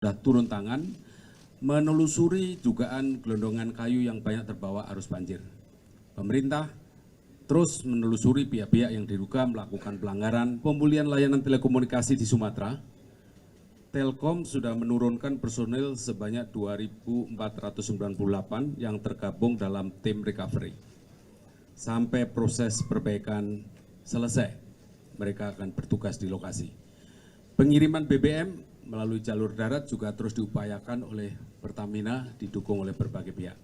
sudah turun tangan menelusuri dugaan gelondongan kayu yang banyak terbawa arus banjir. Pemerintah terus menelusuri pihak-pihak yang diduga melakukan pelanggaran pemulihan layanan telekomunikasi di Sumatera. Telkom sudah menurunkan personil sebanyak 2.498 yang tergabung dalam tim recovery. Sampai proses perbaikan selesai, mereka akan bertugas di lokasi. Pengiriman BBM melalui jalur darat juga terus diupayakan oleh Pertamina, didukung oleh berbagai pihak.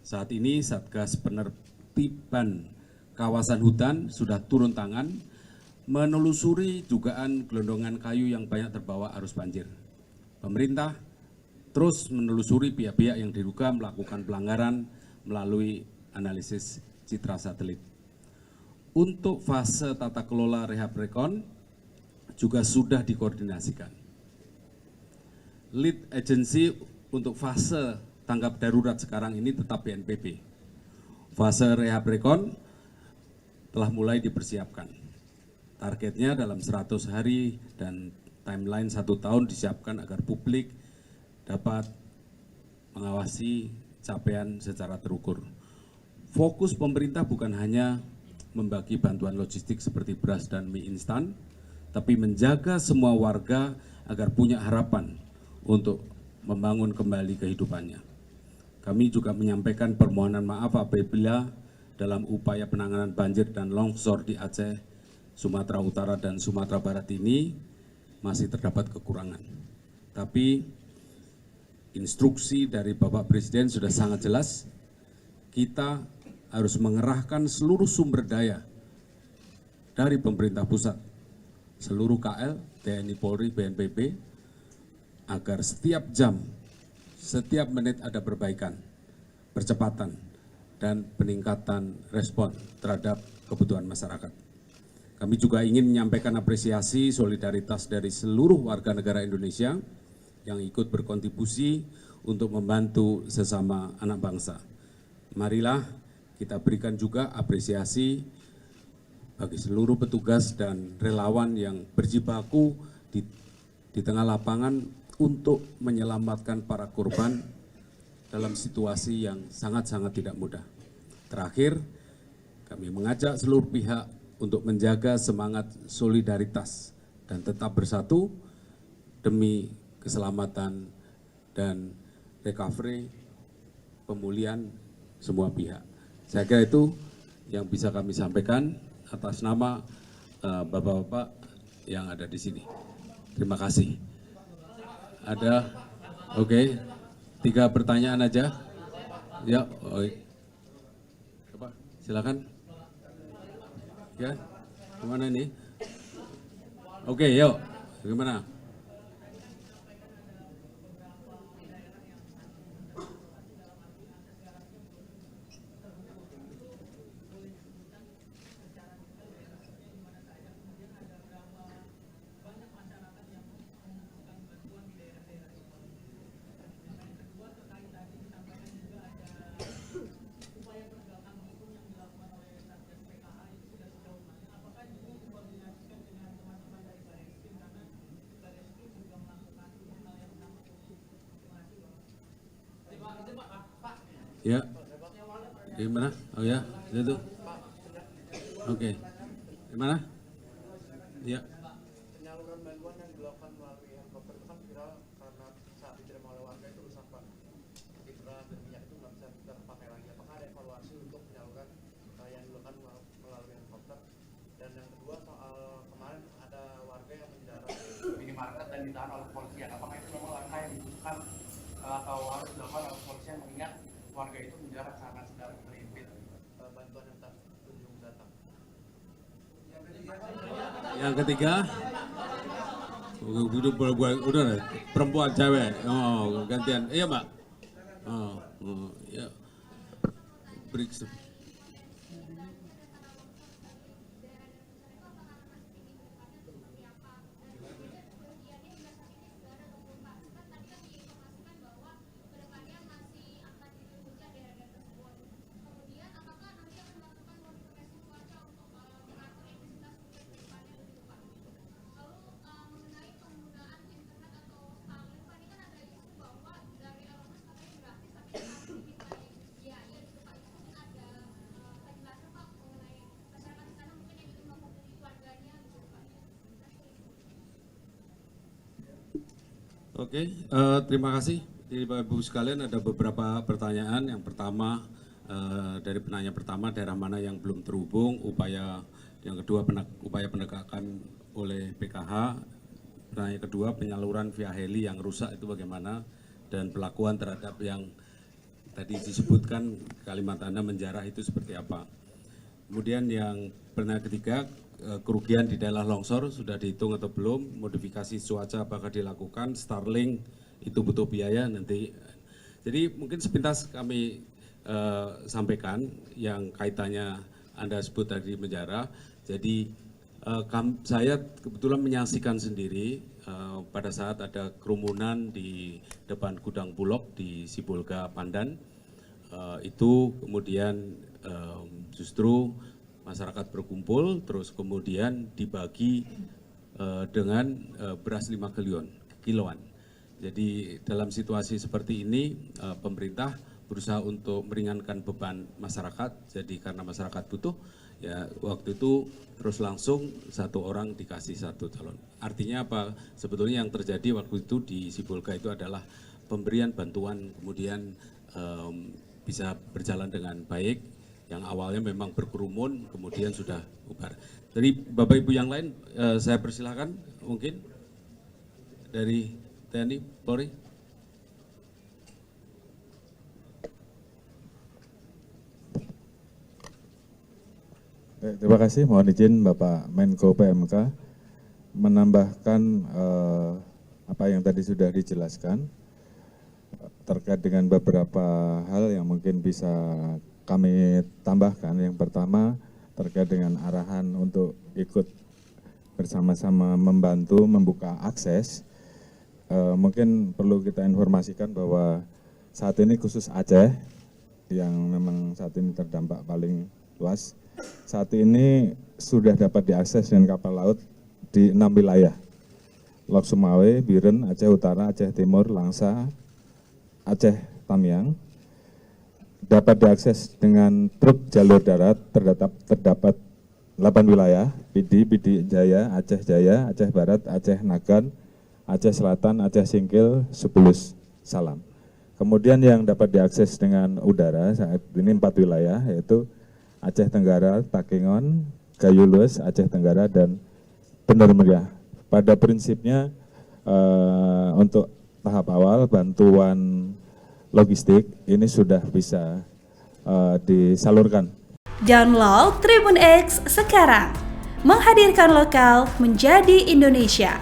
Saat ini Satgas Penertiban Kawasan Hutan sudah turun tangan menelusuri dugaan gelondongan kayu yang banyak terbawa arus banjir. Pemerintah terus menelusuri pihak-pihak yang diduga melakukan pelanggaran melalui analisis citra satelit. Untuk fase tata kelola rehab rekon juga sudah dikoordinasikan. Lead agency untuk fase tanggap darurat sekarang ini tetap BNPB. Fase rehab rekon telah mulai dipersiapkan. Targetnya dalam 100 hari dan timeline 1 tahun disiapkan agar publik dapat mengawasi capaian secara terukur. Fokus pemerintah bukan hanya membagi bantuan logistik seperti beras dan mie instan, tapi menjaga semua warga agar punya harapan untuk membangun kembali kehidupannya. Kami juga menyampaikan permohonan maaf apabila dalam upaya penanganan banjir dan longsor di Aceh, Sumatera Utara, dan Sumatera Barat ini masih terdapat kekurangan. Tapi instruksi dari Bapak Presiden sudah sangat jelas, kita harus mengerahkan seluruh sumber daya dari pemerintah pusat, seluruh KL, TNI, Polri, BNPB, agar setiap jam, setiap menit ada perbaikan, percepatan, dan peningkatan respon terhadap kebutuhan masyarakat. Kami juga ingin menyampaikan apresiasi solidaritas dari seluruh warga negara Indonesia yang ikut berkontribusi untuk membantu sesama anak bangsa. Marilah kita berikan juga apresiasi bagi seluruh petugas dan relawan yang berjibaku di tengah lapangan untuk menyelamatkan para korban dalam situasi yang sangat-sangat tidak mudah. Terakhir, kami mengajak seluruh pihak untuk menjaga semangat solidaritas dan tetap bersatu demi keselamatan dan recovery pemulihan semua pihak. Saya kira itu yang bisa kami sampaikan atas nama bapak-bapak yang ada di sini. Terima kasih. Ada, oke, 3 pertanyaan aja. Ya, silakan. Ya, kemana ini? Oke, yuk, gimana? Ya, gimana? Oh ya, itu. Oke, gimana? Ya. Penyaluran bantuan yang dilakukan melalui helikopter itu kan viral karena saat diterima oleh warga itu rusak, Pak. Seperti beras dan minyak itu nggak bisa terpakai lagi. Apakah ada evaluasi untuk penyaluran yang dilakukan melalui helikopter? Dan yang kedua soal kemarin ada warga yang mendarat minimarket dan ditahan oleh kepolisian. Apakah itu memang langkah yang dibutuhkan atau harus dilakukan oleh kepolisian mengingat warga itu mendarat karena sedang merimpit bantuan yang tak kunjung datang? Yang ketiga, udah perempuan cewek, oh gantian, iya Mbak, ya, break. Oke, terima kasih. Jadi Bapak Ibu sekalian ada beberapa pertanyaan. Yang pertama dari penanya pertama, daerah mana yang belum terhubung, yang kedua upaya penegakan oleh PKH, pertanyaan kedua penyaluran via heli yang rusak itu bagaimana, dan pelakuan terhadap yang tadi disebutkan kalimat Anda menjarah itu seperti apa. Kemudian yang pertanyaan ketiga, kerugian di daerah longsor sudah dihitung atau belum, modifikasi cuaca apakah dilakukan, Starlink itu butuh biaya nanti. Jadi mungkin sepintas kami sampaikan yang kaitannya Anda sebut tadi menjarah. Jadi saya kebetulan menyaksikan sendiri pada saat ada kerumunan di depan gudang Bulog di Sibolga, Pandan. Itu kemudian justru masyarakat berkumpul, terus kemudian dibagi dengan beras 5 kiloan. Jadi dalam situasi seperti ini pemerintah berusaha untuk meringankan beban masyarakat. Jadi karena masyarakat butuh, ya waktu itu terus langsung satu orang dikasih satu calon. Artinya apa? Sebetulnya yang terjadi waktu itu di Sibolga itu adalah pemberian bantuan kemudian bisa berjalan dengan baik. Yang awalnya memang berkerumun, kemudian sudah bubar. Dari Bapak Ibu yang lain, saya persilahkan mungkin dari TNI, Polri. Terima kasih, mohon izin Bapak Menko PMK menambahkan apa yang tadi sudah dijelaskan terkait dengan beberapa hal yang mungkin bisa kami tambahkan. Yang pertama terkait dengan arahan untuk ikut bersama-sama membantu membuka akses. Mungkin perlu kita informasikan bahwa saat ini khusus Aceh yang memang saat ini terdampak paling luas, saat ini sudah dapat diakses dengan kapal laut di 6 wilayah: Lok Sumawe, Biren, Aceh Utara, Aceh Timur, Langsa, Aceh Tamiang. Dapat diakses dengan truk jalur darat terdapat 8 wilayah: Pidi Jaya, Aceh Barat, Aceh Nagan, Aceh Selatan, Aceh Singkil, Sepulus, Salam. Kemudian yang dapat diakses dengan udara saat ini 4 wilayah, yaitu Aceh Tenggara, Takengon, Gayo Lues, Aceh Tenggara, dan Bener Meriah. Pada prinsipnya untuk tahap awal bantuan logistik ini sudah bisa disalurkan. Download Tribun X sekarang, menghadirkan lokal menjadi Indonesia.